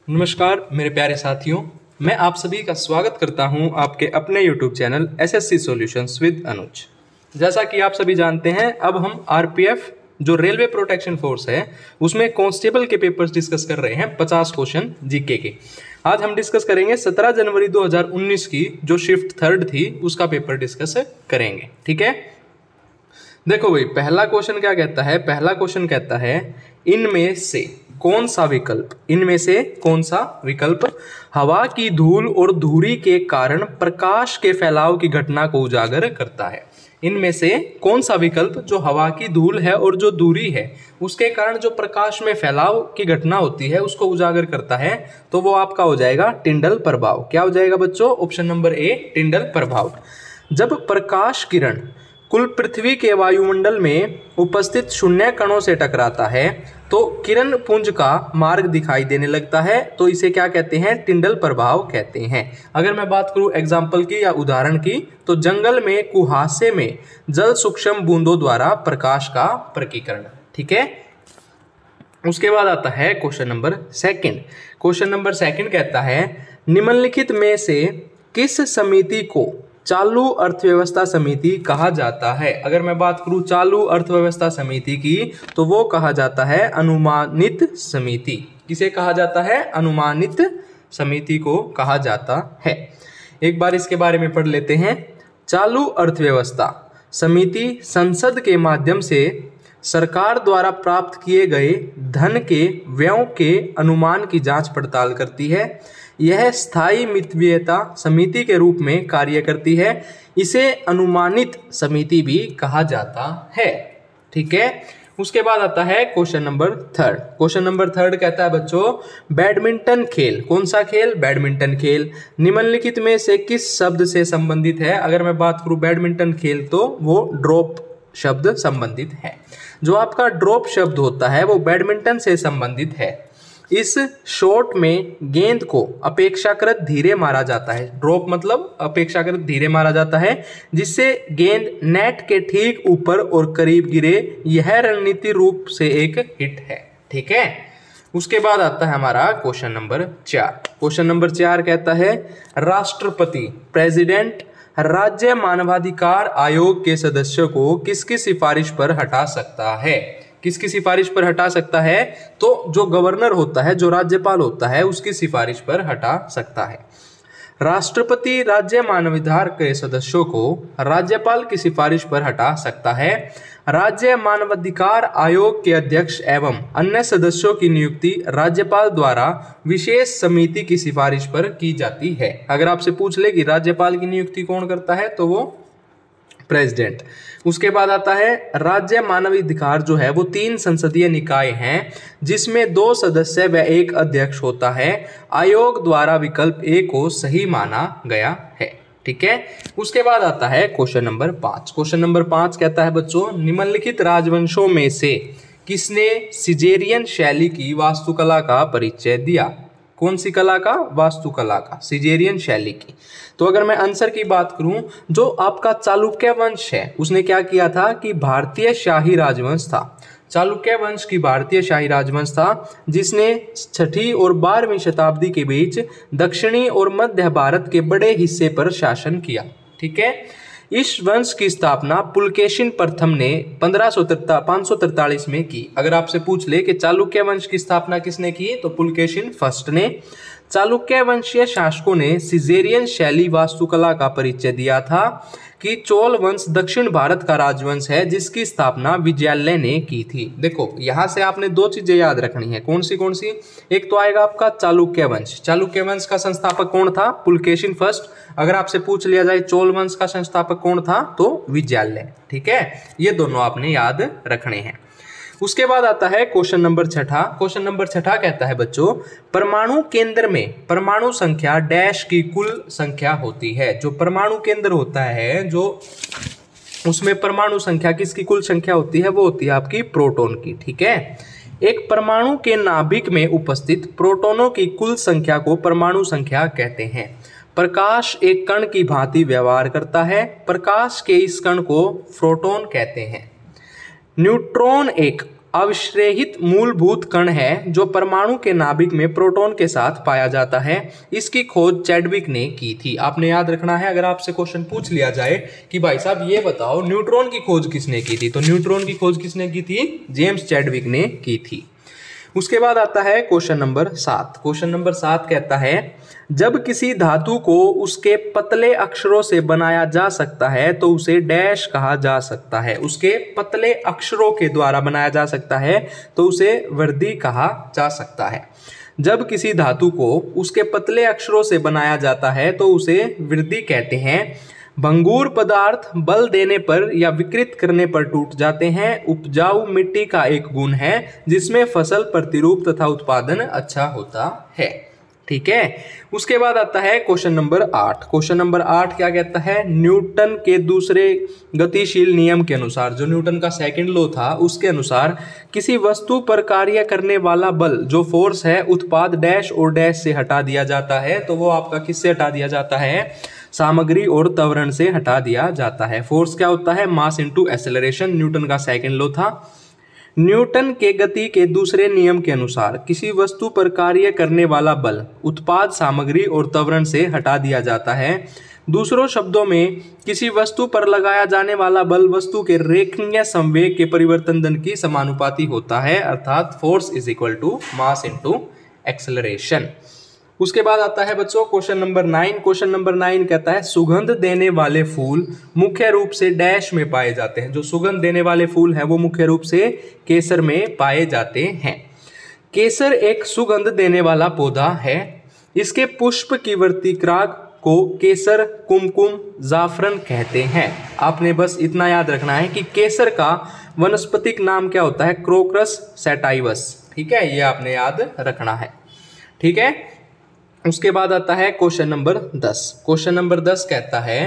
नमस्कार मेरे प्यारे साथियों, मैं आप सभी का स्वागत करता हूं आपके अपने YouTube channel SSC solutions with Anuj. जैसा कि आप सभी जानते हैं, अब हम आरपीएफ जो रेलवे प्रोटेक्शन फोर्स है उसमें कांस्टेबल के पेपर्स डिस्कस कर रहे हैं। 50 क्वेश्चन जीके के आज हम डिस्कस करेंगे। 17 जनवरी 2019 की जो शिफ्ट थर्ड थी उसका पेपर डिस्कस करेंगे। ठीक है, देखो भाई, पहला क्वेश्चन क्या कहता है। पहला क्वेश्चन कहता है इनमें से कौन सा विकल्प हवा की धूल और धुरी के कारण प्रकाश के फैलाव की घटना को उजागर करता है। इनमें से कौन सा विकल्प जो हवा की धूल है और जो दूरी है उसके कारण जो प्रकाश में फैलाव की घटना होती है उसको उजागर करता है, तो वो आपका हो जाएगा टिंडल प्रभाव। क्या हो जाएगा बच्चों? ऑप्शन नंबर ए, टिंडल प्रभाव। जब प्रकाश किरण कुल पृथ्वी के वायुमंडल में उपस्थित शून्य कणों से टकराता है तो किरण पुंज का मार्ग दिखाई देने लगता है, तो इसे क्या कहते हैं? टिंडल प्रभाव कहते हैं। अगर मैं बात करूं एग्जाम्पल की या उदाहरण की, तो जंगल में कुहासे में जल सूक्ष्म बूंदों द्वारा प्रकाश का प्रकीकरण। ठीक है, उसके बाद आता है question number second. Question number second कहता है निम्नलिखित में से किस समिति को चालू अर्थव्यवस्था समिति कहा जाता है? अगर मैं बात करूं चालू अर्थव्यवस्था समिति की तो वो कहा जाता है अनुमानित समिति। किसे कहा जाता है? अनुमानित समिति को कहा जाता है। एक बार इसके बारे में पढ़ लेते हैं। चालू अर्थव्यवस्था समिति संसद के माध्यम से सरकार द्वारा प्राप्त किए गए धन के व्ययों के अनुमान की जांच पड़ताल करती है। यह स्थायी मितव्ययता समिति के रूप में कार्य करती है। इसे अनुमानित समिति भी कहा जाता है। ठीक है, उसके बाद आता है question number third. Question number third कहता है बच्चों बैडमिंटन खेल। कौन सा खेल? बैडमिंटन खेल निम्नलिखित में से किस शब्द से संबंधित है? अगर मैं बात करूं बैडमिंटन खेल तो वो ड्रॉप शब्द संबंधित है। जो आपका ड्रॉप शब्द होता है वो बैडमिंटन से संबंधित है। इस शॉट में गेंद को अपेक्षाकृत धीरे मारा जाता है। ड्रॉप मतलब अपेक्षाकृत धीरे मारा जाता है, जिससे गेंद नेट के ठीक ऊपर और करीब गिरे। यह रणनीति रूप से एक हिट है। ठीक है, उसके बाद आता है हमारा क्वेश्चन नंबर 4। क्वेश्चन नंबर 4 कहता है राष्ट्रपति प्रेसिडेंट राज्य मानवाधिकार आयोग के सदस्यों को किसकी सिफारिश पर हटा सकता है? किसकी सिफारिश पर हटा सकता है? तो जो गवर्नर होता है, जो राज्यपाल होता है, उसकी सिफारिश पर हटा सकता है। राष्ट्रपति राज्य मानवाधिकार के सदस्यों को राज्यपाल की सिफारिश पर हटा सकता है। राज्य मानवाधिकार आयोग के अध्यक्ष एवं अन्य सदस्यों की नियुक्ति राज्यपाल द्वारा विशेष समिति की सिफारिश पर की जाती है। अगर आपसे पूछ ले कि राज्यपाल की नियुक्ति कौन करता है तो वो प्रेसिडेंट। उसके बाद आता है राज्य मानवाधिकार जो है वो 3 संसदीय निकाय हैं, जिसमें 2 सदस्य व 1 अध्यक्ष होता है। आयोग द्वारा विकल्प ए को सही माना गया है। ठीक है, उसके बाद आता है क्वेश्चन नंबर 5। क्वेश्चन नंबर 5 कहता है बच्चों निम्नलिखित राजवंशों में से किसने सिजेरियन शैली की वास्तुकला का परिचय दिया? कौन सी कला का? वास्तुकला का, सिजेरियन शैली की। तो अगर मैं आंसर की बात करूं, जो आपका चालुक्य वंश है उसने क्या किया था कि भारतीय शाही राजवंश था। चालुक्य वंश की भारतीय शाही राजवंश था, जिसने 6वीं और 12वीं शताब्दी के बीच दक्षिणी और मध्य भारत के बड़े हिस्से पर शासन किया। ठीक है, इस वंश की स्थापना पुलकेशिन प्रथम ने 543 में की। अगर आपसे पूछ ले कि चालुक्य वंश की स्थापना किसने की, तो पुलकेशिन फर्स्ट ने। चालुक्य वंशीय शासकों ने सिजेरियन शैली वास्तुकला का परिचय दिया था कि चोल वंश दक्षिण भारत का राजवंश है, जिसकी स्थापना विजयालय ने की थी। देखो यहाँ से आपने 2 चीजें याद रखनी है। कौन सी? एक तो आएगा आपका चालुक्य वंश। चालुक्य वंश का संस्थापक कौन था? पुलकेशिन फर्स्ट। अगर आपसे पूछ लिया जाए चोल वंश का संस्थापक कौन था, तो विजयालय। ठीक है, ये दोनों आपने याद रखने हैं। उसके बाद आता है क्वेश्चन नंबर 6। क्वेश्चन नंबर 6 कहता है बच्चों परमाणु केंद्र में परमाणु संख्या डैश की कुल संख्या होती है। जो परमाणु केंद्र होता है, जो उसमें परमाणु संख्या किसकी कुल संख्या होती है? वो होती है आपकी प्रोटॉन की। ठीक है, एक परमाणु के नाभिक में उपस्थित प्रोटॉनों की कुल संख्या को परमाणु संख्या कहते हैं। प्रकाश एक कण की भांति व्यवहार करता है। प्रकाश के इस कण को फोटॉन कहते हैं। न्यूट्रॉन एक अविश्रेहित मूलभूत कण है जो परमाणु के नाभिक में प्रोटॉन के साथ पाया जाता है। इसकी खोज चैडविक ने की थी। आपने याद रखना है, अगर आपसे क्वेश्चन पूछ लिया जाए कि भाई साहब ये बताओ न्यूट्रॉन की खोज किसने की थी, तो न्यूट्रॉन की खोज किसने की थी? जेम्स चैडविक ने की थी। उसके बाद आता है क्वेश्चन नंबर 7। क्वेश्चन नंबर 7 कहता है जब किसी धातु को उसके पतले अक्षरों से बनाया जा सकता है तो उसे डैश कहा जा सकता है। उसके पतले अक्षरों के द्वारा बनाया जा सकता है तो उसे वर्दी कहा जा सकता है। जब किसी धातु को उसके पतले अक्षरों से बनाया जाता है तो उसे वृद्धि कहते हैं। भंगुर पदार्थ बल देने पर या विकृत करने पर टूट जाते हैं। उपजाऊ मिट्टी का एक गुण है जिसमें फसल प्रतिरूप तथा उत्पादन अच्छा होता है। ठीक है, उसके बाद आता है क्वेश्चन नंबर 8। क्वेश्चन नंबर 8 क्या कहता है? न्यूटन के दूसरे गतिशील नियम के अनुसार, जो न्यूटन का सेकंड लॉ था उसके अनुसार, किसी वस्तु पर कार्य करने वाला बल जो फोर्स है उत्पाद डैश और डैश से हटा दिया जाता है। तो वो आपका किससे हटा दिया जाता है? सामग्री और त्वरण से हटा दिया जाता है। फोर्स क्या होता है? मास इनटू एक्सेलरेशन, न्यूटन का सेकंड लॉ था। न्यूटन के गति के दूसरे नियम के अनुसार किसी वस्तु पर कार्य करने वाला बल उत्पाद सामग्री और त्वरण से हटा दिया जाता है। दूसरों शब्दों में किसी वस्तु पर लगाया जाने वाला बल वस्तु के रेखीय संवेग के परिवर्तन दर की समानुपाती होता है, अर्थात force is equal to mass into acceleration. उसके बाद आता है बच्चों क्वेश्चन नंबर 9। क्वेश्चन नंबर 9 कहता है सुगंध देने वाले फूल मुख्य रूप से डैश में पाए जाते हैं। जो सुगंध देने वाले फूल है वो मुख्य रूप से केसर में पाए जाते हैं। केसर एक सुगंध देने वाला पौधा है। इसके पुष्प की वर्तिक्राग को केसर, कुमकुम, जाफरन कहते हैं। आपने बस इतना याद रखना है कि केसर का वनस्पतिक नाम क्या होता है? क्रोकस सैटाइवस। ठीक है, ये आपने याद रखना है। ठीक है, उसके बाद आता है क्वेश्चन नंबर 10। क्वेश्चन नंबर 10 कहता है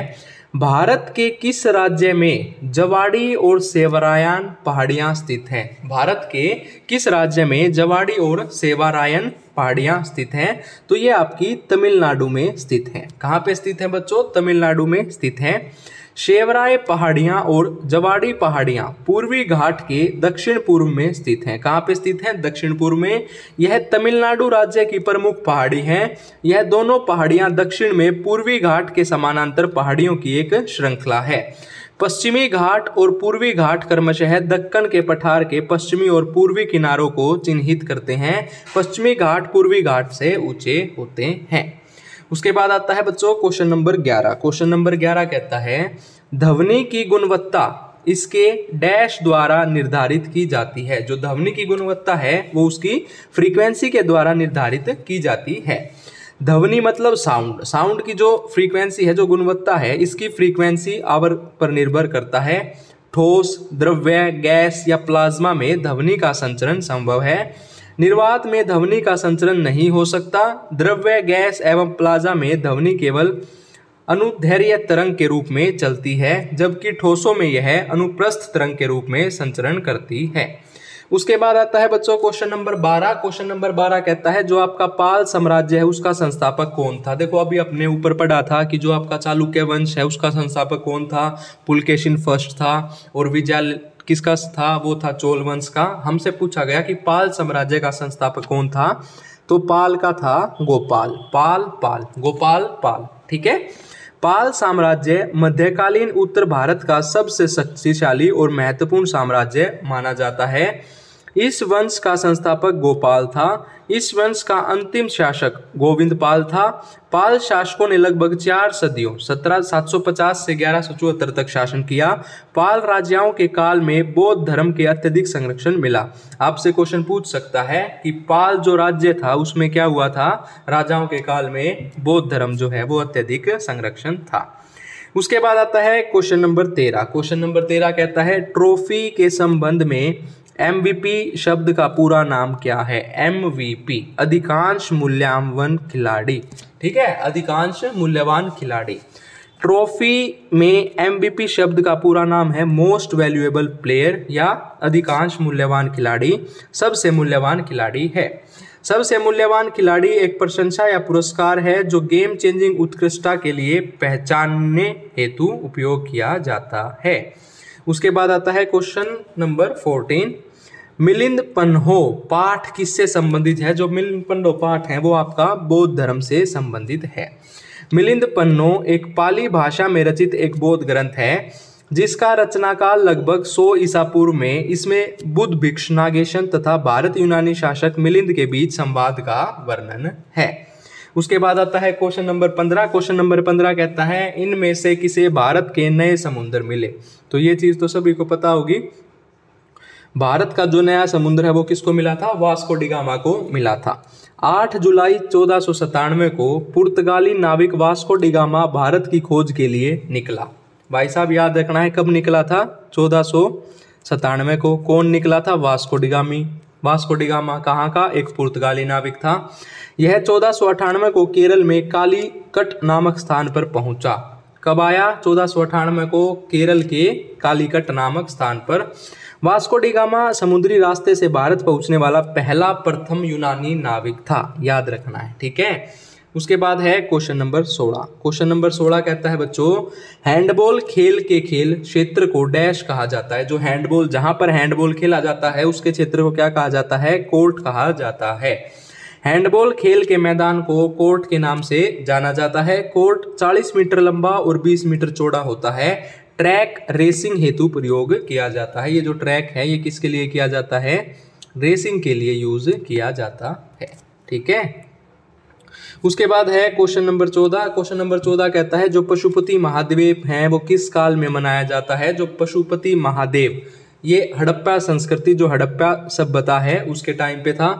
भारत के किस राज्य में जवाड़ी और सेवारायन पहाड़ियां स्थित हैं? भारत के किस राज्य में जवाड़ी और सेवारायन पहाड़ियां स्थित हैं? तो ये आपकी तमिलनाडु में स्थित हैं। कहाँ पे स्थित है बच्चों? तमिलनाडु में स्थित हैं। सेवराय पहाड़ियां और जवाड़ी पहाड़ियां पूर्वी घाट के दक्षिण पूर्व में स्थित हैं। कहाँ पे स्थित हैं? दक्षिण पूर्व में। यह तमिलनाडु राज्य की प्रमुख पहाड़ी हैं। यह दोनों पहाड़ियां दक्षिण में पूर्वी घाट के समानांतर पहाड़ियों की एक श्रृंखला है। पश्चिमी घाट और पूर्वी घाट क्रमशः दक्कन के पठार के पश्चिमी और पूर्वी किनारों को चिन्हित करते हैं। पश्चिमी घाट पूर्वी घाट से ऊंचे होते हैं। उसके बाद आता है बच्चों क्वेश्चन नंबर 11। क्वेश्चन नंबर 11 कहता है ध्वनि की गुणवत्ता इसके डैश द्वारा निर्धारित की जाती है। जो ध्वनि की गुणवत्ता है वो उसकी फ्रीक्वेंसी के द्वारा निर्धारित की जाती है। ध्वनि मतलब साउंड। साउंड की जो फ्रीक्वेंसी है, जो गुणवत्ता है, इसकी फ्रीक्वेंसी आवर पर निर्भर करता है। ठोस, द्रव्य, गैस या प्लाज्मा में ध्वनि का संचरण संभव है। निर्वात में ध्वनि का संचरण नहीं हो सकता। द्रव्य, गैस एवं प्लाज्मा में ध्वनि केवल अनुदैर्घ्य तरंग के रूप में चलती है, जबकि ठोसों में यह अनुप्रस्थ तरंग के रूप में संचरण करती है। उसके बाद आता है बच्चों क्वेश्चन नंबर 12। क्वेश्चन नंबर 12 कहता है जो आपका पाल साम्राज्य है उसका संस्थापक कौन था? देखो अभी अपने ऊपर पढ़ा था कि जो आपका चालुक्य वंश है उसका संस्थापक कौन था? पुलकेशिन फर्स्ट था। और विजय किसका था? वो था चोल वंश का। हमसे पूछा गया कि पाल साम्राज्य का संस्थापक कौन था? तो पाल का था गोपाल। गोपाल पाल। ठीक है, पाल साम्राज्य मध्यकालीन उत्तर भारत का सबसे शक्तिशाली और महत्वपूर्ण साम्राज्य माना जाता है। इस वंश का संस्थापक गोपाल था। इस वंश का अंतिम शासक गोविंद पाल था। पाल शासकों ने लगभग 4 सदियों 1750 से 1174 तक शासन किया। पाल राजाओं के काल में बौद्ध धर्म के अत्यधिक संरक्षण मिला। आपसे क्वेश्चन पूछ सकता है कि पाल जो राज्य था उसमें क्या हुआ था? राजाओं के काल में बौद्ध धर्म जो है वो अत्यधिक संरक्षण था। उसके बाद आता है क्वेश्चन नंबर 13। क्वेश्चन नंबर 13 कहता है ट्रॉफी के संबंध में MVP शब्द का पूरा नाम क्या है? MVP अधिकांश मूल्यवान खिलाड़ी। ठीक है, अधिकांश मूल्यवान खिलाड़ी। ट्रॉफी में MVP शब्द का पूरा नाम है मोस्ट वैल्यूएबल प्लेयर या अधिकांश मूल्यवान खिलाड़ी। सबसे मूल्यवान खिलाड़ी है। सबसे मूल्यवान खिलाड़ी एक प्रशंसा या पुरस्कार है जो गेम चेंजिंग उत्कृष्टता के लिए पहचानने हेतु उपयोग किया जाता है। उसके बाद आता है क्वेश्चन नंबर 14। मिलिंद पन्हो पाठ किससे संबंधित है? जो मिलिंद पन्हो पाठ है वो आपका बौद्ध धर्म से संबंधित है। मिलिंद पन्हो एक पाली भाषा में रचित एक बौद्ध ग्रंथ है जिसका रचनाकाल लगभग 100 ईसा पूर्व में। इसमें बुद्ध भिक्षु नागेशन तथा भारत यूनानी शासक मिलिंद के बीच संवाद का वर्णन है। उसके बाद आता है क्वेश्चन नंबर 15। क्वेश्चन नंबर 15 कहता है इनमें से किसे भारत के नए समुद्र मिले? तो ये चीज तो सभी को पता होगी। भारत का जो नया समुद्र है वो किसको मिला था? वास्को डी गामा को मिला था। 8 जुलाई 1497 को पुर्तगाली नाविक वास्को डी गामा भारत की खोज के लिए निकला। भाई साहब याद रखना है कब निकला था? 1497 को। कौन निकला था? वास्को डी गामी। वास्को डी गामा कहाँ का? एक पुर्तगाली नाविक था। यह 1498 को केरल में कालीकट नामक स्थान पर पहुंचा। कब आया? 1498 को केरल के कालीकट नामक स्थान पर। वास्को डी गामा समुद्री रास्ते से भारत पहुंचने वाला पहला प्रथम यूनानी नाविक था, याद रखना है, ठीक है। उसके बाद है क्वेश्चन नंबर 16। क्वेश्चन नंबर 16 कहता है बच्चों हैंडबॉल खेल के खेल क्षेत्र को डैश कहा जाता है। जो हैंडबॉल, जहां पर हैंडबॉल खेला जाता है उसके क्षेत्र को क्या कहा जाता है? कोर्ट कहा जाता है। हैंडबॉल खेल के मैदान को कोर्ट के नाम से जाना जाता है। कोर्ट 40 मीटर लंबा और 20 मीटर चौड़ा होता है। ट्रैक रेसिंग हेतु प्रयोग किया जाता है। ये जो ट्रैक है ये किसके लिए किया जाता है? रेसिंग के लिए यूज किया जाता है, ठीक है। उसके बाद है क्वेश्चन नंबर 14। क्वेश्चन नंबर 14 कहता है जो पशुपति महादेव हैं वो किस काल में मनाया जाता है? जो पशुपति महादेव, ये हड़प्पा संस्कृति, जो हड़प्पा सभ्यता है उसके टाइम पे था।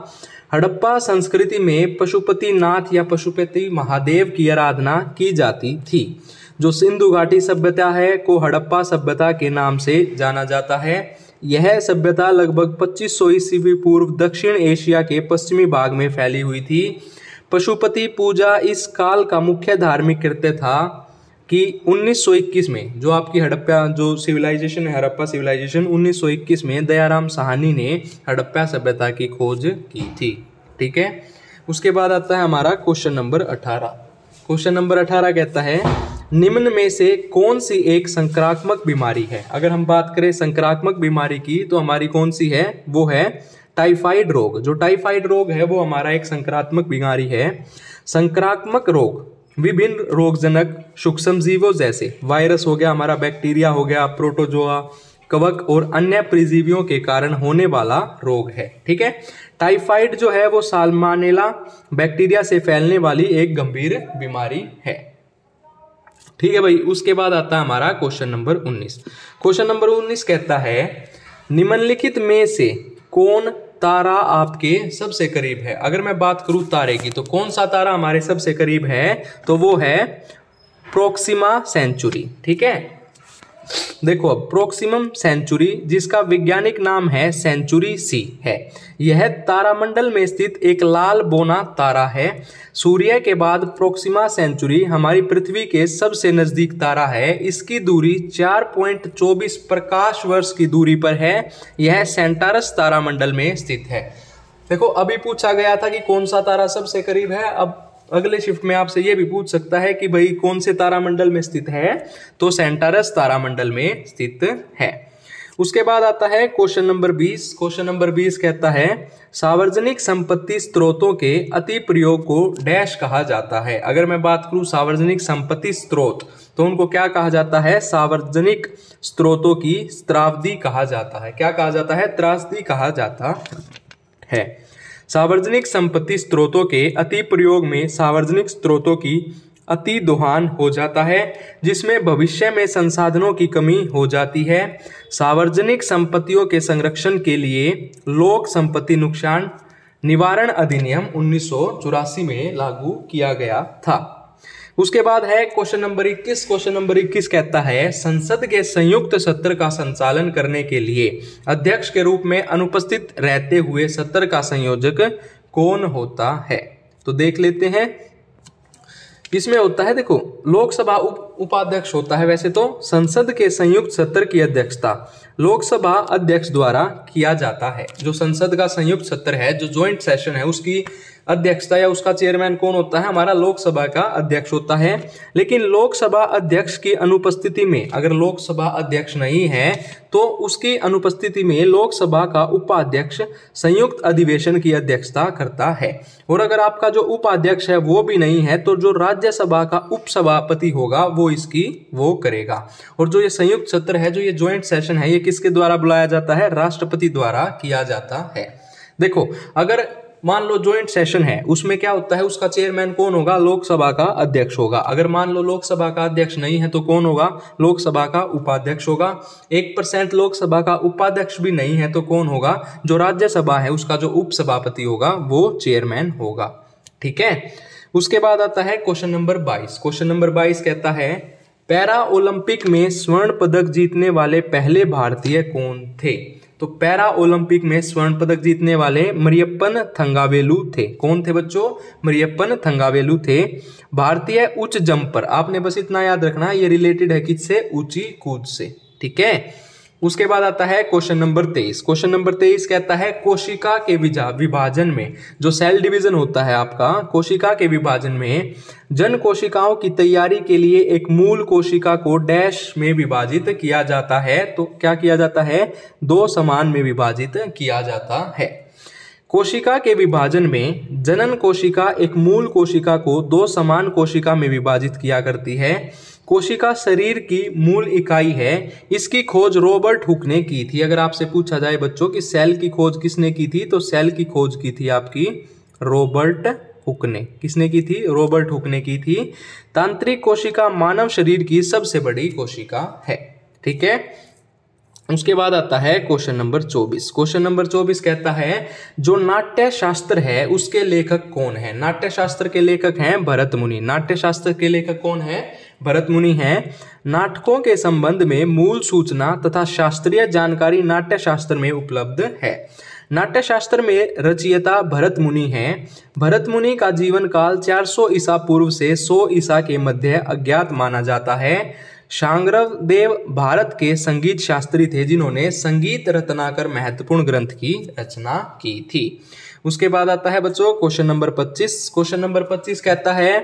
हड़प्पा संस्कृति में पशुपति नाथ या पशुपति महादेव की आराधना की जाती थी। जो सिंधु घाटी सभ्यता है को हड़प्पा सभ्यता के नाम से जाना जाता है। यह सभ्यता लगभग 2500 ईस्वी पूर्व दक्षिण एशिया के पश्चिमी भाग में फैली हुई थी। पशुपति पूजा इस काल का मुख्य धार्मिक कृत्य था कि 1921 में जो आपकी हड़प्पा जो सिविलाइजेशन है, हड़प्पा सिविलाइजेशन, 1921 में दयाराम साहनी ने हड़प्पा सभ्यता की खोज की थी, ठीक है। उसके बाद आता है हमारा क्वेश्चन नंबर 18। क्वेश्चन नंबर 18 कहता है निम्न में से कौन सी एक संक्रामक बीमारी है? अगर हम बात करें संक्रामक बीमारी की तो हमारी कौन सी है? वो है टाइफाइड रोग। जो टाइफाइड रोग है वो हमारा एक संक्रामक बीमारी है। संक्रामक रोग विभिन्न रोगजनक सूक्ष्म जीवों जैसे वायरस हो गया, हमारा बैक्टीरिया हो गया, प्रोटोजोआ, कवक और अन्य परजीवियों के कारण होने वाला रोग है, ठीक है। टाइफाइड जो है वो साल्मोनेला बैक्टीरिया से फैलने वाली एक गंभीर बीमारी है, ठीक है भाई। उसके बाद आता है हमारा क्वेश्चन नंबर 19। क्वेश्चन नंबर 19 कहता है निम्नलिखित में से कौन तारा आपके सबसे करीब है? अगर मैं बात करूं तारे की तो कौन सा तारा हमारे सबसे करीब है? तो वो है प्रोक्सिमा सेंचुरी, ठीक है। देखो अब प्रोक्सिमम सेंचुरी जिसका वैज्ञानिक नाम है सेंचुरी सी है। यह तारामंडल में स्थित एक लाल बौना तारा है। सूर्य के बाद प्रोक्सिमा सेंचुरी हमारी पृथ्वी के सबसे नजदीक तारा है। इसकी दूरी 4.24 प्रकाश वर्ष की दूरी पर है। यह सेंटारस तारामंडल में स्थित है। देखो अभी पूछा गया था कि कौन सा तारा सबसे करीब है, अब अगले शिफ्ट में आपसे ये भी पूछ सकता है कि भाई कौन से तारामंडल में स्थित है, तो सेंटारस तारामंडल में स्थित है। उसके बाद आता है क्वेश्चन नंबर 20। क्वेश्चन नंबर 20 कहता है सार्वजनिक संपत्ति स्रोतों के अति प्रयोग को डैश कहा जाता है। अगर मैं बात करूं सार्वजनिक संपत्ति स्रोत तो उनको क्या कहा जाता है? सार्वजनिक स्रोतों की त्रासदी कहा जाता है। क्या कहा जाता है? त्रासदी कहा जाता है। सार्वजनिक संपत्ति स्रोतों के अति प्रयोग में सार्वजनिक स्रोतों की अति दोहन हो जाता है जिसमें भविष्य में संसाधनों की कमी हो जाती है। सार्वजनिक संपत्तियों के संरक्षण के लिए लोक संपत्ति नुकसान निवारण अधिनियम 1984 में लागू किया गया था। उसके बाद है क्वेश्चन नंबर 21। क्वेश्चन नंबर 21 कहता है संसद के संयुक्त सत्र का संचालन करने के लिए अध्यक्ष के रूप में अनुपस्थित रहते हुए सत्र का संयोजक कौन होता है? तो देख लेते हैं। इसमें होता है देखो लोकसभा उपाध्यक्ष होता है। वैसे तो संसद के संयुक्त सत्र की अध्यक्षता लोकसभा अध्यक्ष द्वारा किया जाता है। जो संसद का संयुक्त सत्र है, जो ज्वाइंट सेशन है, उसकी अध्यक्षता या उसका चेयरमैन कौन होता है, हमारा लोकसभा का अध्यक्ष होता है। लेकिन लोकसभा अध्यक्ष की अनुपस्थिति में, अगर लोकसभा अध्यक्ष नहीं है तो उसकी अनुपस्थिति में लोकसभा का उपाध्यक्ष संयुक्त अधिवेशन की अध्यक्षता करता है। और अगर आपका जो उपाध्यक्ष है वो भी नहीं है तो जो राज्यसभा का उपसभापति होगा वो करेगा। और जो ये संयुक्त सत्र है, जो ये ज्वाइंट सेशन है, ये किसके द्वारा बुलाया जाता है, राष्ट्रपति द्वारा किया जाता है। देखो, अगर मान लो ज्वाइंट सेशन है, उसमें क्या होता है, उसका चेयरमैन कौन होगा, लोकसभा का अध्यक्ष होगा। अगर मान लो लोकसभा का अध्यक्ष नहीं है तो कौन होगा, लोकसभा का उपाध्यक्ष होगा। 1% लोकसभा का उपाध्यक्ष भी नहीं है तो कौन होगा, जो राज्यसभा है उसका जो उपसभापति होगा वो चेयरमैन होगा। ठीक है। उसके बाद आता है क्वेश्चन नंबर 22। क्वेश्चन नंबर 22 कहता है पैरा ओलंपिक में स्वर्ण पदक जीतने वाले पहले भारतीय कौन थे। तो पैरा ओलंपिक में स्वर्ण पदक जीतने वाले मरियप्पन थंगावेलु थे। कौन थे बच्चों, मरियप्पन थंगावेलु थे। भारतीय उच्च जंपर, आपने बस इतना याद रखना, ये रिलेटेड है किससे, ऊंची कूद से। ठीक है। उसके बाद आता है क्वेश्चन नंबर 23। क्वेश्चन नंबर 23 कहता है कोशिका के विभाजन में, जो सेल डिवीजन होता है आपका, कोशिका के विभाजन में जन कोशिकाओं की तैयारी के लिए एक मूल कोशिका को डैश में विभाजित किया जाता है। तो क्या किया जाता है, 2 समान में विभाजित किया जाता है। कोशिका के विभाजन में जनन कोशिका एक मूल कोशिका को 2 समान कोशिका में विभाजित किया करती है। कोशिका शरीर की मूल इकाई है। इसकी खोज रॉबर्ट हुक ने की थी। अगर आपसे पूछा जाए बच्चों कि सेल की खोज किसने की थी, तो सेल की खोज की थी आपकी रॉबर्ट हुक ने। किसने की थी, रॉबर्ट हुक ने की थी। तांत्रिक कोशिका मानव शरीर की सबसे बड़ी कोशिका है। ठीक है। उसके बाद आता है क्वेश्चन नंबर 24। क्वेश्चन नंबर 24 कहता है जो नाट्य शास्त्र है उसके लेखक कौन है। नाट्य शास्त्र के लेखक हैं भरत मुनि। नाट्य शास्त्र के लेखक कौन है, भरत मुनि हैं। नाटकों के संबंध में मूल सूचना तथा शास्त्रीय जानकारी नाट्य शास्त्र में उपलब्ध है। नाट्य शास्त्र में रचयिता भरत मुनि हैं। भरत मुनि का जीवन काल 400 ईसा पूर्व से 100 ईसा के मध्य अज्ञात माना जाता है। शांग्रव देव भारत के संगीत शास्त्री थे जिन्होंने संगीत रत्नाकर महत्वपूर्ण ग्रंथ की रचना की थी। उसके बाद आता है बच्चों क्वेश्चन नंबर 25। क्वेश्चन नंबर 25 कहता है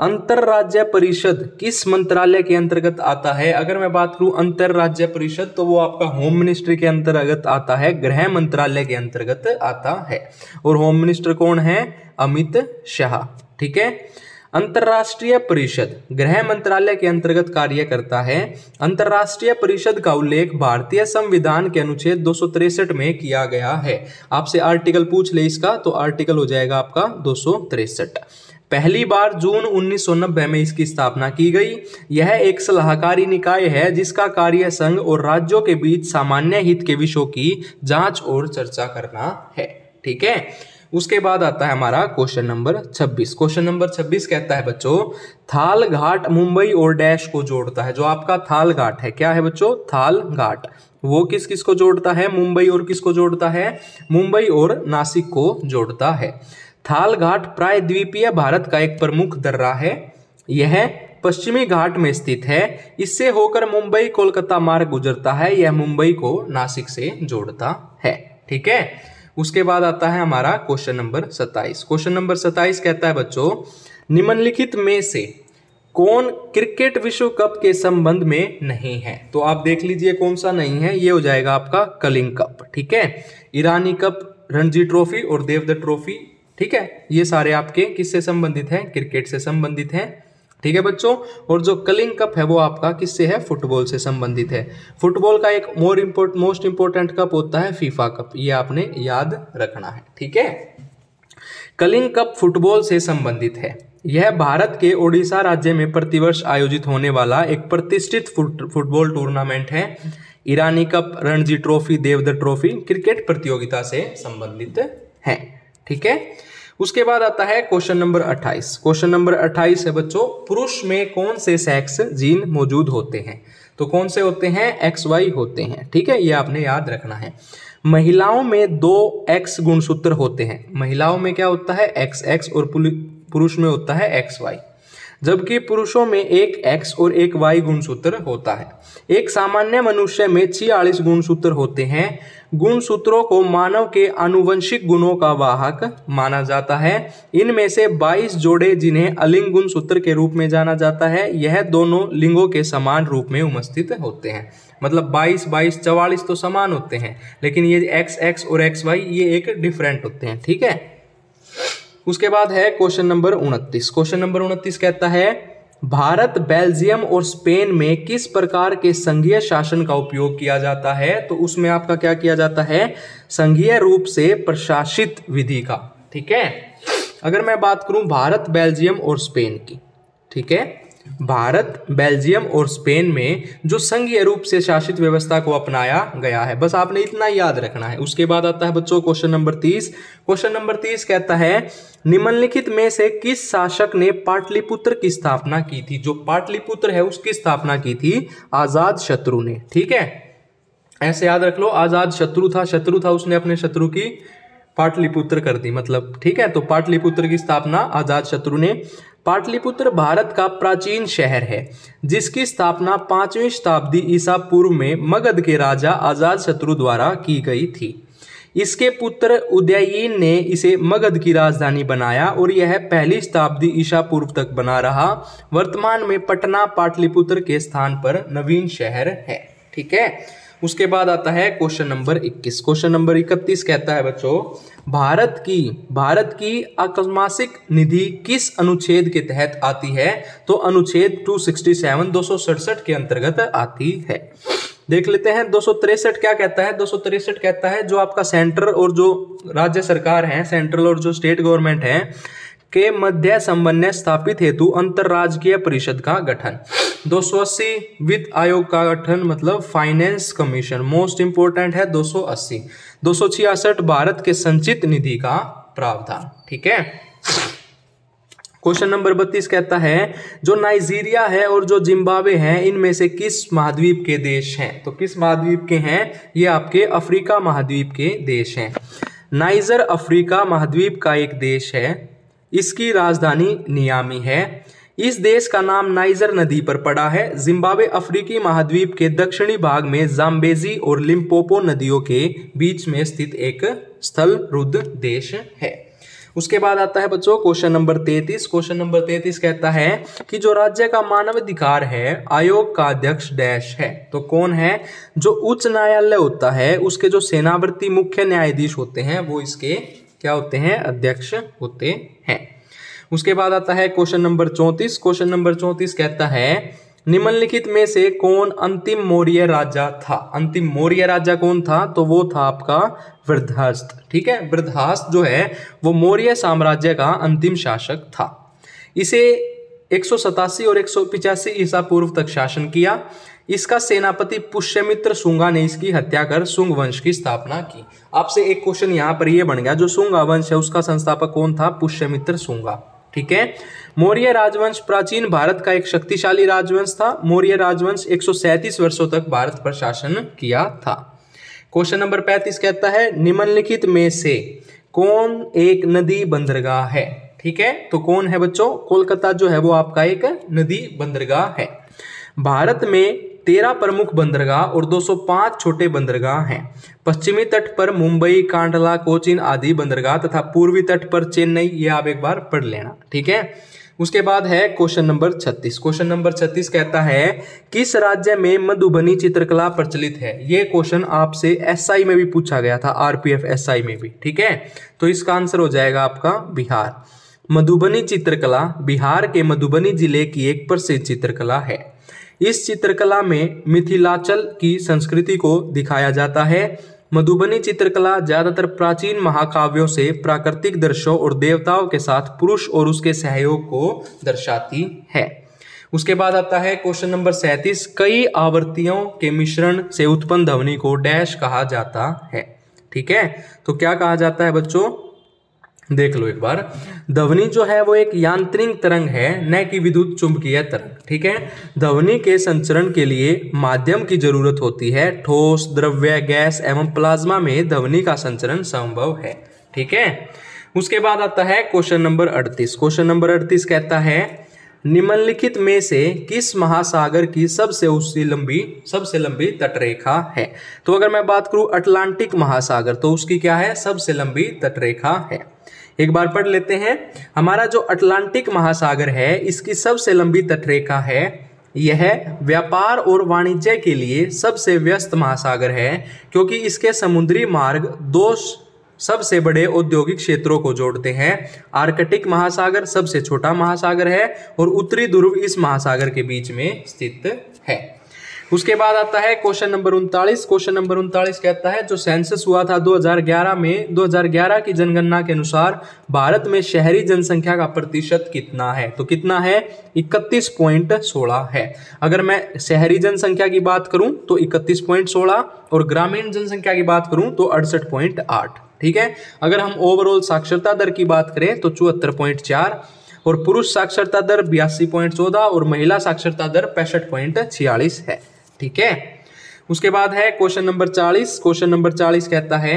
अंतरराज्य परिषद किस मंत्रालय के अंतर्गत आता है। अगर मैं बात करूं अंतरराज्य परिषद तो वो आपका होम मिनिस्ट्री के अंतर्गत आता है, गृह मंत्रालय के अंतर्गत आता है। और होम मिनिस्टर कौन है, अमित शाह। ठीक है। अंतर्राष्ट्रीय परिषद गृह मंत्रालय के अंतर्गत कार्य करता है। अंतर्राष्ट्रीय परिषद का उल्लेख भारतीय संविधान के अनुच्छेद 263 में किया गया है। आपसे आर्टिकल पूछ ले इसका तो आर्टिकल हो जाएगा आपका 263। पहली बार जून 1990 में इसकी स्थापना की गई। यह एक सलाहकारी निकाय है जिसका कार्य संघ और राज्यों के बीच सामान्य हित के विषयों की जांच और चर्चा करना है। ठीक है। उसके बाद आता है हमारा क्वेश्चन नंबर 26। क्वेश्चन नंबर 26 कहता है बच्चों थाल घाट मुंबई और डैश को जोड़ता है। जो आपका थाल घाट है, क्या है बच्चों, थाल घाट, वो किस किस को जोड़ता है, मुंबई और किसको जोड़ता है, मुंबई और नासिक को जोड़ता है। थाल घाट प्रायद्वीपीय भारत का एक प्रमुख दर्रा है। यह पश्चिमी घाट में स्थित है। इससे होकर मुंबई कोलकाता मार्ग गुजरता है। यह मुंबई को नासिक से जोड़ता है। ठीक है। उसके बाद आता है हमारा क्वेश्चन नंबर 27। क्वेश्चन नंबर 27 कहता है बच्चों निम्नलिखित में से कौन क्रिकेट विश्व कप के संबंध में नहीं है। तो आप देख लीजिए कौन सा नहीं है, ये हो जाएगा आपका कलिंग कप। ठीक है। ईरानी कप, रणजी ट्रॉफी और देवदत्त ट्रॉफी। ठीक है। ये सारे आपके किससे संबंधित हैं, क्रिकेट से संबंधित हैं। ठीक है बच्चों। और जो कलिंग कप है वो आपका किससे है, फुटबॉल से संबंधित है। फुटबॉल का एक मोस्ट इंपोर्टेंट कप होता है फीफा कप, ये आपने याद रखना है। ठीक है। कलिंग कप फुटबॉल से संबंधित है। यह भारत के ओडिशा राज्य में प्रतिवर्ष आयोजित होने वाला एक प्रतिष्ठित फुटबॉल टूर्नामेंट है। Irani cup, Ranji trophy, Devdutt trophy cricket प्रतियोगिता से संबंधित है। ठीक है। उसके बाद आता है क्वेश्चन नंबर 28। क्वेश्चन नंबर 28 है बच्चों पुरुष में कौन से सेक्स जीन मौजूद होते हैं। तो कौन से होते हैं, XY होते हैं। ठीक है। ये आपने याद रखना है। महिलाओं में 2 X गुणसूत्र होते हैं। महिलाओं में क्या होता है, XX और पुरुष में होता है XY। जबकि पुरुषों में एक X और एक Y गुणसूत्र होता है। एक सामान्य मनुष्य में 46 गुणसूत्र होते हैं। गुणसूत्रों को मानव के आनुवंशिक गुणों का वाहक माना जाता है। इनमें से 22 जोड़े जिन्हें अलिंग गुणसूत्र के रूप में जाना जाता है, यह दोनों लिंगों के समान रूप में उपस्थित होते हैं। मतलब 22, 22, 44 तो समान होते हैं, लेकिन ये XX और XY ये एक डिफरेंट होते हैं। ठीक है, उसके बाद है क्वेश्चन नंबर 29। क्वेश्चन नंबर 29 कहता है भारत, बेल्जियम और स्पेन में किस प्रकार के संघीय शासन का उपयोग किया जाता है? तो उसमें आपका क्या किया जाता है? संघीय रूप से प्रशासित विधि का। ठीक है, अगर मैं बात करूं भारत, बेल्जियम और स्पेन की, ठीक है, भारत, बेल्जियम और स्पेन में जो संघीय रूप से शासित व्यवस्था को अपनाया गया है, बस आपने इतना याद रखना है। उसके बाद आता है बच्चों क्वेश्चन नंबर 30। क्वेश्चन नंबर 30 कहता है निम्नलिखित में से किस शासक ने पाटलिपुत्र की स्थापना की थी? जो पाटलिपुत्र है उसकी स्थापना की थी आजाद शत्रु ने। ठीक है, ऐसे याद रख लो, आजाद शत्रु था, उसने अपने शत्रु की पाटलिपुत्र कर दी, मतलब। ठीक है, तो पाटलिपुत्र की स्थापना आजाद शत्रु ने। पाटलिपुत्र भारत का प्राचीन शहर है जिसकी स्थापना 5वीं शताब्दी ईसा पूर्व में मगध के राजा आजाद शत्रु द्वारा की गई थी। इसके पुत्र उदययीन ने इसे मगध की राजधानी बनाया और यह 1ली शताब्दी ईसा पूर्व तक बना रहा। वर्तमान में पटना पाटलिपुत्र के स्थान पर नवीन शहर है। ठीक है, उसके बाद आता है क्वेश्चन नंबर 21। क्वेश्चन नंबर 31 कहता है बच्चों भारत की अकस्मासिक निधि किस अनुच्छेद के तहत आती है? तो अनुच्छेद 267 के अंतर्गत आती है। देख लेते हैं 263 क्या कहता है। 263 कहता है जो आपका सेंट्रल और जो राज्य सरकार है, सेंट्रल और जो स्टेट गवर्नमेंट है के मध्य समन्वय स्थापित हेतु अंतरराज्यीय परिषद का गठन। 280 वित्त आयोग का गठन, मतलब फाइनेंस कमीशन, मोस्ट इंपोर्टेंट है 280। 266 भारत के संचित निधि का प्रावधान। ठीक है, क्वेश्चन नंबर 32 कहता है जो नाइजीरिया है और जो जिम्बाब्वे है इनमें से किस महाद्वीप के देश हैं? तो किस महाद्वीप के हैं? ये आपके अफ्रीका महाद्वीप के देश हैं। नाइजर अफ्रीका महाद्वीप का एक देश है, इसकी राजधानी नियामी है। इस देश का नाम नाइजर नदी पर पड़ा है। जिम्बाब्वे अफ्रीकी महाद्वीप के दक्षिणी भाग में जाम्बेजी और लिम्पोपो नदियों के बीच में स्थित एक स्थलरुद्ध देश है। उसके बाद आता है बच्चों क्वेश्चन नंबर 33। क्वेश्चन नंबर 33 कहता है कि जो राज्य का मानवाधिकार है आयोग का अध्यक्ष डैश है। तो कौन है? जो उच्च न्यायालय होता है उसके जो सेनावर्ती मुख्य न्यायाधीश होते हैं वो इसके क्या होते हैं? अध्यक्ष होते हैं। उसके बाद आता है क्वेश्चन नंबर 34। क्वेश्चन नंबर 34 कहता है निम्नलिखित में से कौन अंतिम मौर्य राजा था? अंतिम मौर्य राजा कौन था? तो वो था आपका वृद्धहस्त। ठीक है, वृद्धहस्त जो है वो मौर्य साम्राज्य का अंतिम शासक था। इसे 187 और 185 ईसा पूर्व तक शासन किया। इसका सेनापति पुष्यमित्र शुंगा ने इसकी हत्या कर शुंग वंश की स्थापना की। आपसे एक क्वेश्चन यहाँ पर ये बन गया, जो शुंगा वंश है उसका संस्थापक कौन था? पुष्यमित्र शुंगा। ठीक है, मौर्य राजवंश प्राचीन भारत का एक शक्तिशाली राजवंश था। मौर्य राजवंश 137 वर्षों तक भारत पर शासन किया था। क्वेश्चन नंबर 35 कहता है निम्नलिखित में से कौन एक नदी बंदरगाह है? ठीक है, तो कौन है बच्चों? कोलकाता जो है वो आपका एक नदी बंदरगाह है। भारत में 13 प्रमुख बंदरगाह और 205 छोटे बंदरगाह हैं। पश्चिमी तट पर मुंबई, कांडला, कोचीन आदि बंदरगाह तथा पूर्वी तट पर चेन्नई, ये आप एक बार पढ़ लेना। ठीक है, उसके बाद है क्वेश्चन नंबर 36। क्वेश्चन नंबर 36 कहता है किस राज्य में मधुबनी चित्रकला प्रचलित है? ये क्वेश्चन आपसे एसआई में भी पूछा गया था, आरपीएफ एसआई में भी। ठीक है, तो इसका आंसर हो जाएगा आपका बिहार। मधुबनी चित्रकला बिहार के मधुबनी जिले की एक प्रसिद्ध चित्रकला है। इस चित्रकला में मिथिलांचल की संस्कृति को दिखाया जाता है। मधुबनी चित्रकला ज्यादातर प्राचीन महाकाव्यों से प्राकृतिक दृश्यों और देवताओं के साथ पुरुष और उसके सहयोग को दर्शाती है। उसके बाद आता है क्वेश्चन नंबर 37। कई आवृत्तियों के मिश्रण से उत्पन्न ध्वनि को डैश कहा जाता है। ठीक है, तो क्या कहा जाता है बच्चों? देख लो एक बार। ध्वनि जो है वो एक यांत्रिक तरंग है, न कि विद्युत चुंबकीय तरंग। ठीक है, ध्वनि के संचरण के लिए माध्यम की जरूरत होती है। ठोस, द्रव्य, गैस एवं प्लाज्मा में ध्वनि का संचरण संभव है। ठीक है, उसके बाद आता है क्वेश्चन नंबर 38। क्वेश्चन नंबर 38 कहता है निम्नलिखित में से किस महासागर की सबसे लंबी तटरेखा है? तो अगर मैं बात करूं अटलांटिक महासागर, तो उसकी क्या है? सबसे लंबी तटरेखा है। एक बार पढ़ लेते हैं। हमारा जो अटलांटिक महासागर है, इसकी सबसे लंबी तटरेखा है। यह व्यापार और वाणिज्य के लिए सबसे व्यस्त महासागर है, क्योंकि इसके समुद्री मार्ग दो सबसे बड़े औद्योगिक क्षेत्रों को जोड़ते हैं। आर्कटिक महासागर सबसे छोटा महासागर है और उत्तरी ध्रुव इस महासागर के बीच में स्थित है। उसके बाद आता है क्वेश्चन नंबर 39। क्वेश्चन नंबर 39 कहता है जो सेंसस हुआ था 2011 में, 2011 की जनगणना के अनुसार भारत में शहरी जनसंख्या का प्रतिशत कितना है? तो कितना है? 31.16 है। अगर मैं शहरी जनसंख्या की बात करूं तो 31.16 और ग्रामीण जनसंख्या की बात करूं तो 68.8। ठीक है। अगर हम ओवरऑल साक्षरता दर की बात करें तो 74.4 और पुरुष साक्षरता दर 82.14 और महिला साक्षरता दर 65.46 है। ठीक है। उसके बाद है क्वेश्चन नंबर 40। क्वेश्चन नंबर 40 कहता है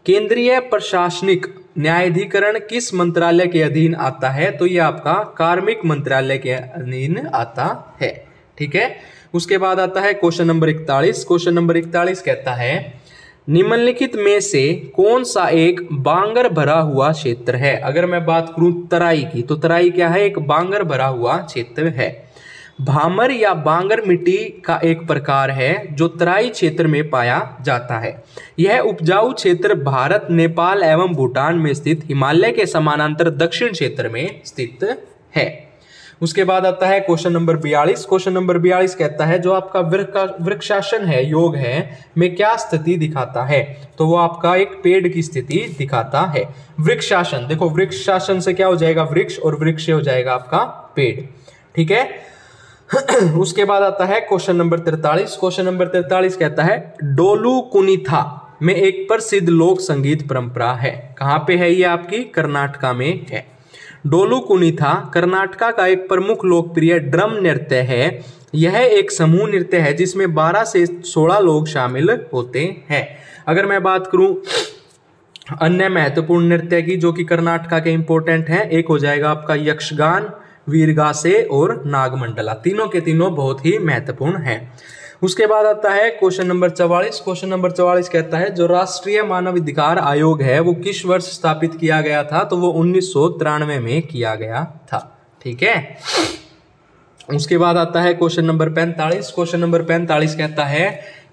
केंद्रीय प्रशासनिक न्यायाधिकरण किस मंत्रालय के अधीन आता है? तो ये आपका कार्मिक मंत्रालय के अधीन आता है। ठीक है। उसके बाद आता है क्वेश्चन नंबर 41। क्वेश्चन नंबर 41 कहता है निम्नलिखित में से कौन सा एक बांगर भरा हुआ क्षेत्र है? अगर मैं बात करूं तराई की, तो तराई क्या है? एक बांगर भरा हुआ क्षेत्र है। भामर या बांगर मिट्टी का एक प्रकार है जो तराई क्षेत्र में पाया जाता है। यह उपजाऊ क्षेत्र भारत, नेपाल एवं भूटान में स्थित हिमालय के समानांतर दक्षिण क्षेत्र में स्थित है। उसके बाद आता है क्वेश्चन नंबर 42। क्वेश्चन नंबर 42 कहता है जो आपका वृक्षासन है, योग है, में क्या स्थिति दिखाता है? तो वो आपका एक पेड़ की स्थिति दिखाता है। वृक्षासन, देखो वृक्षासन से क्या हो जाएगा? वृक्ष, और वृक्ष से हो जाएगा आपका पेड़। ठीक है। उसके बाद आता है क्वेश्चन नंबर 43। क्वेश्चन नंबर 43 कहता है डोलू कुनीथा में एक प्रसिद्ध लोक संगीत परंपरा है। कहाँ पे है ये? आपकी कर्नाटका में है। डोलू कुनीथा कर्नाटका का एक प्रमुख लोकप्रिय ड्रम नृत्य है। यह एक समूह नृत्य है जिसमें 12 से 16 लोग शामिल होते हैं। अगर मैं बात करूं अन्य महत्वपूर्ण नृत्य की जो कि कर्नाटका के इंपॉर्टेंट हैं, एक हो जाएगा आपका यक्षगान, वीरगासे और नागमंडला। तीनों के तीनों बहुत ही महत्वपूर्ण हैं। उसके बाद आता है क्वेश्चन नंबर 44। क्वेश्चन नंबर 44 कहता है जो राष्ट्रीय मानवाधिकार आयोग है वो किस वर्ष स्थापित किया गया था? तो वो 1993 में किया गया था। ठीक है। उसके बाद आता है क्वेश्चन नंबर 45। क्वेश्चन नंबर 45 कहता है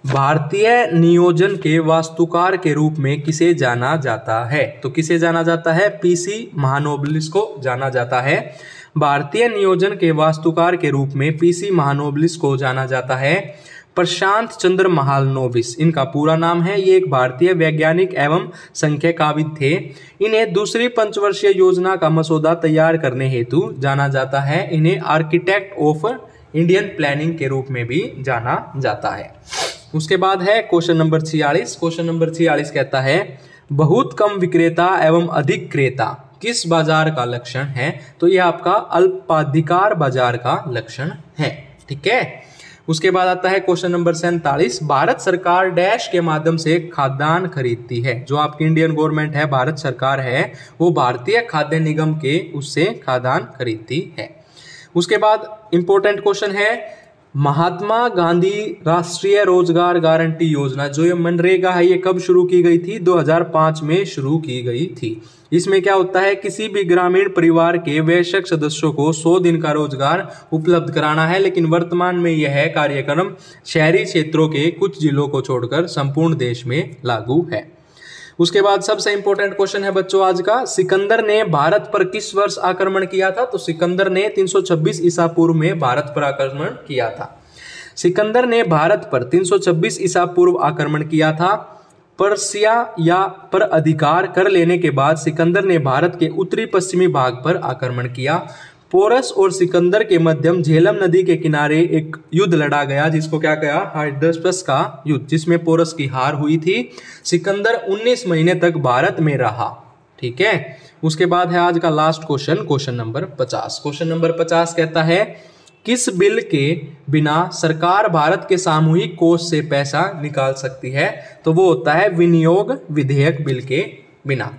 भारतीय नियोजन के वास्तुकार के रूप में किसे जाना जाता है? तो किसे जाना जाता है? पीसी महानोबिलिस को जाना जाता है। भारतीय नियोजन के वास्तुकार के रूप में पीसी महानोबिलिस को जाना जाता है। प्रशांत चंद्र महालनोबिस इनका पूरा नाम है। ये एक भारतीय वैज्ञानिक एवं संख्यकाविद थे। इन्हें दूसरी पंचवर्षीय योजना का मसौदा तैयार करने हेतु जाना जाता है। इन्हें आर्किटेक्ट ऑफ इंडियन प्लानिंग के रूप में भी जाना जाता है। उसके बाद है क्वेश्चन नंबर 46। क्वेश्चन नंबर 46 कहता है बहुत कम विक्रेता एवं अधिक क्रेता किस बाजार का लक्षण है? तो यह आपका अल्पाधिकार बाजार का लक्षण है। ठीक है। उसके बाद आता है क्वेश्चन नंबर 47। भारत सरकार डैश के माध्यम से खाद्यान्न खरीदती है। जो आपकी इंडियन गवर्नमेंट है, भारत सरकार है, वो भारतीय खाद्य निगम के उससे खाद्यान्न खरीदती है। उसके बाद इंपॉर्टेंट क्वेश्चन है महात्मा गांधी राष्ट्रीय रोजगार गारंटी योजना, जो ये मनरेगा है, ये कब शुरू की गई थी? 2005 में शुरू की गई थी। इसमें क्या होता है किसी भी ग्रामीण परिवार के वयस्क सदस्यों को 100 दिन का रोजगार उपलब्ध कराना है। लेकिन वर्तमान में यह कार्यक्रम शहरी क्षेत्रों के कुछ जिलों को छोड़कर संपूर्ण देश में लागू है। उसके बाद सबसे इंपॉर्टेंट क्वेश्चन है बच्चों आज का, सिकंदर ने भारत पर किस वर्ष आक्रमण किया था? तो सिकंदर ने 326 ईसा पूर्व में भारत पर आक्रमण किया था। सिकंदर ने भारत पर 326 ईसा पूर्व आक्रमण किया था। पर्सिया या पर अधिकार कर लेने के बाद सिकंदर ने भारत के उत्तरी पश्चिमी भाग पर आक्रमण किया। पोरस और सिकंदर के मध्यम झेलम नदी के किनारे एक युद्ध लड़ा गया जिसको क्या कहा? हाइड्रस्पस का युद्ध, जिसमें पोरस की हार हुई थी। सिकंदर 19 महीने तक भारत में रहा। ठीक है। उसके बाद है आज का last question, question number 50। Question number 50 कहता है किस बिल के बिना सरकार भारत के सामूहिक कोष से पैसा निकाल सकती है? तो वो होता है विनियोग विधेयक बिल के बिना।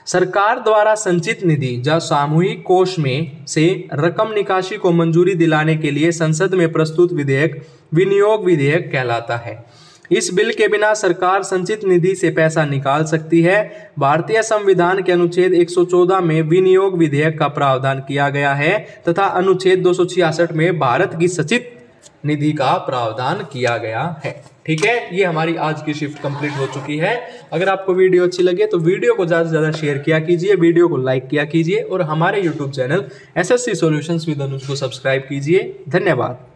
सरकार द्वारा संचित निधि या सामूहिक कोष में से रकम निकासी को मंजूरी दिलाने के लिए संसद में प्रस्तुत विधेयक विनियोग विधेयक कहलाता है। इस बिल के बिना सरकार संचित निधि से पैसा निकाल सकती है। भारतीय संविधान के अनुच्छेद 114 में विनियोग विधेयक का प्रावधान किया गया है तथा अनुच्छेद 266 में भारत की संचित निधि का प्रावधान किया गया है। ठीक है, ये हमारी आज की शिफ्ट कंप्लीट हो चुकी है। अगर आपको वीडियो अच्छी लगे तो वीडियो को ज़्यादा से ज़्यादा शेयर किया कीजिए, वीडियो को लाइक किया कीजिए और हमारे YouTube channel SSC solutions with Anuj को सब्सक्राइब कीजिए। धन्यवाद।